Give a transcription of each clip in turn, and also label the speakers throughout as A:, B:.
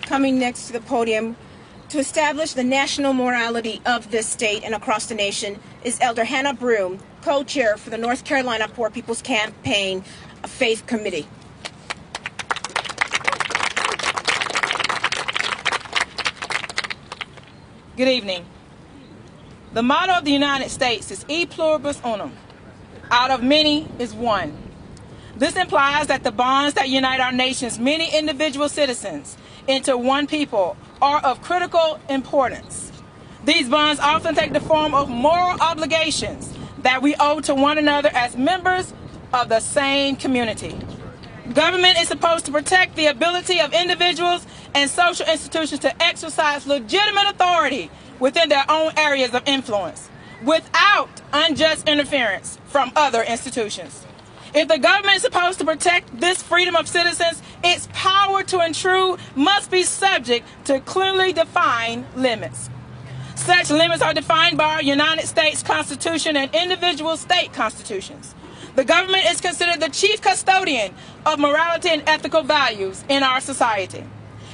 A: coming next to the podium to establish the national morality of this state and across the nation is Elder Hannah Broom, co-chair for the North Carolina Poor People's Campaign Faith Committee.
B: Good evening. The motto of the United States is E pluribus unum. Out of many is one. This implies that the bonds that unite our nation's many individual citizens into one people are of critical importance. These bonds often take the form of moral obligations that we owe to one another as members of the same community. Government is supposed to protect the ability of individuals and social institutions to exercise legitimate authority within their own areas of influence without unjust interference from other institutions. If the government is supposed to protect this freedom of citizens, its power to intrude must be subject to clearly defined limits. Such limits are defined by our United States Constitution and individual state constitutions. The government is considered the chief custodian of morality and ethical values in our society.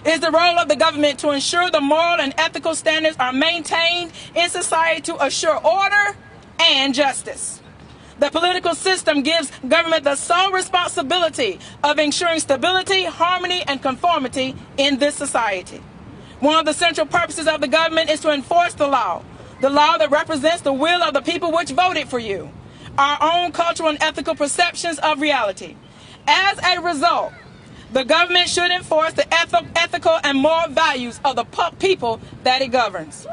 B: It is the role of the government to ensure the moral and ethical standards are maintained in society to assure order and justice. The political system gives government the sole responsibility of ensuring stability, harmony, and conformity in this society. One of the central purposes of the government is to enforce the law that represents the will of the people which voted for you, our own cultural and ethical perceptions of reality. As a result, the government should enforce the ethical and moral values of the people that it governs.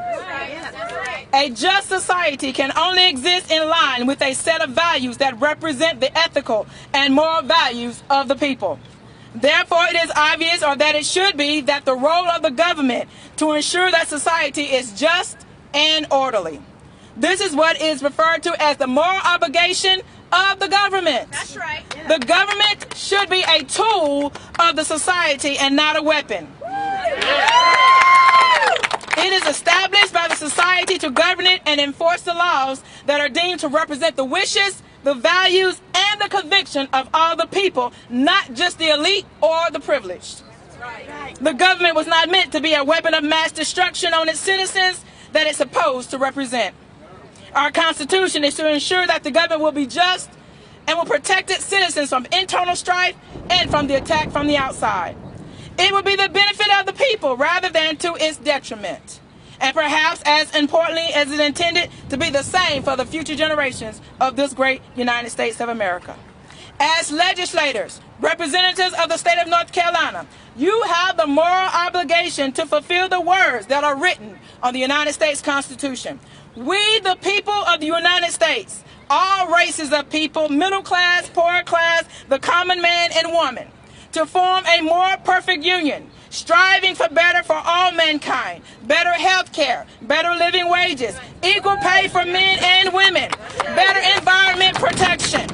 B: A just society can only exist in line with a set of values that represent the ethical and moral values of the people. Therefore, it is obvious, or that it should be, that the role of the government to ensure that society is just and orderly. This is what is referred to as the moral obligation of the government.
A: That's right.
B: The government should be a tool of the society and not a weapon. It is established by the society to govern it and enforce the laws that are deemed to represent the wishes, the values, and the conviction of all the people, not just the elite or the privileged. The government was not meant to be a weapon of mass destruction on its citizens that it's supposed to represent. Our Constitution is to ensure that the government will be just and will protect its citizens from internal strife and from the attack from the outside. It will be the benefit of the people rather than to its detriment. And perhaps as importantly as it intended to be the same for the future generations of this great United States of America. As legislators, representatives of the state of North Carolina, you have the moral obligation to fulfill the words that are written on the United States Constitution. We, the people of the United States, all races of people, middle class, poor class, the common man and woman, to form a more perfect union, striving for better for all mankind, better health care, better living wages, equal pay for men and women, better environment protection,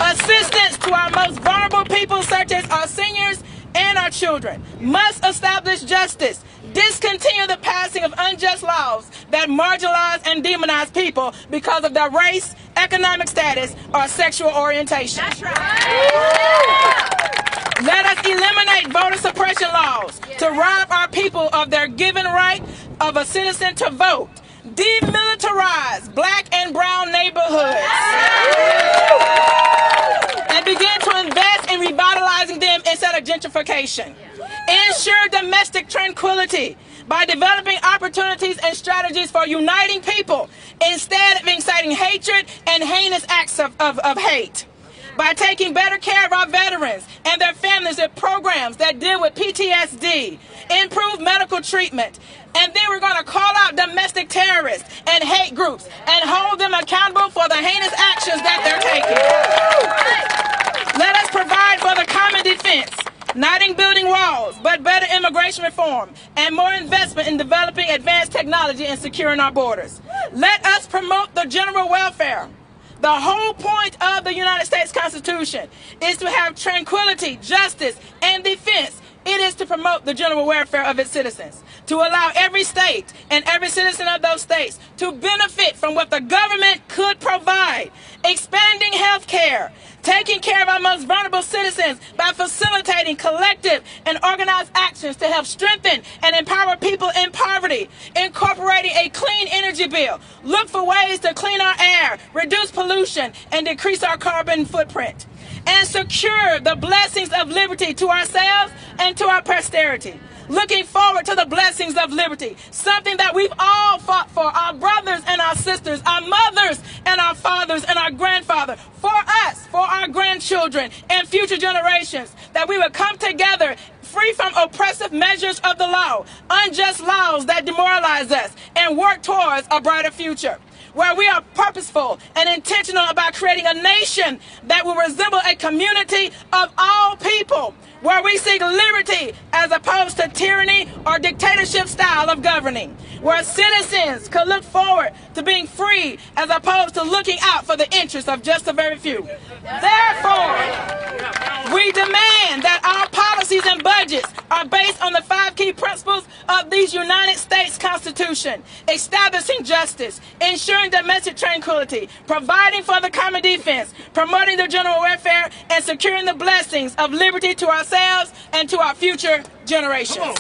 B: assistance to our most vulnerable people such as our seniors and our children, must establish justice, discontinue the passing of unjust laws that marginalize and demonize people because of their race, economic status, or sexual orientation.
A: That's right.
B: Let us eliminate voter suppression laws to rob our people of their given right of a citizen to vote. Demilitarize black and brown neighborhoods. And begin to invest in revitalizing them instead of gentrification. Ensure domestic tranquility by developing opportunities and strategies for uniting people instead of inciting hatred and heinous acts of hate. By taking better care of our veterans and their families with programs that deal with PTSD, improve medical treatment, and then we're going to call out domestic terrorists and hate groups and hold them accountable for the heinous actions that they're taking. Let us provide for the common defense, not in building walls, but better immigration reform and more investment in developing advanced technology and securing our borders. Let us promote the general welfare. The whole point of the United States Constitution is to have tranquility, justice, and defense It is to promote the general welfare of its citizens, to allow every state and every citizen of those states to benefit from what the government could provide, expanding health care, taking care of our most vulnerable citizens by facilitating collective and organized actions to help strengthen and empower people in poverty, incorporating a clean energy bill, look for ways to clean our air, reduce pollution, and decrease our carbon footprint, and secure the blessings of liberty to ourselves and to our posterity. Looking forward to the blessings of liberty, something that we've all fought for, our brothers and our sisters, our mothers and our fathers and our grandfathers, for us, for our grandchildren and future generations, that we would come together free from oppressive measures of the law, unjust laws that demoralize us, and work towards a brighter future, where we are purposeful and intentional about creating a nation that will resemble a community of all people, where we seek liberty as opposed to tyranny or dictatorship style of governing, where citizens could look forward to being free as opposed to looking out for the interests of just a very few. Therefore, we demand that our policies and budgets are based on the 5 key principles of the United States Constitution: establishing justice, ensuring domestic tranquility, providing for the common defense, promoting the general welfare, and securing the blessings of liberty to ourselves and to our future generations.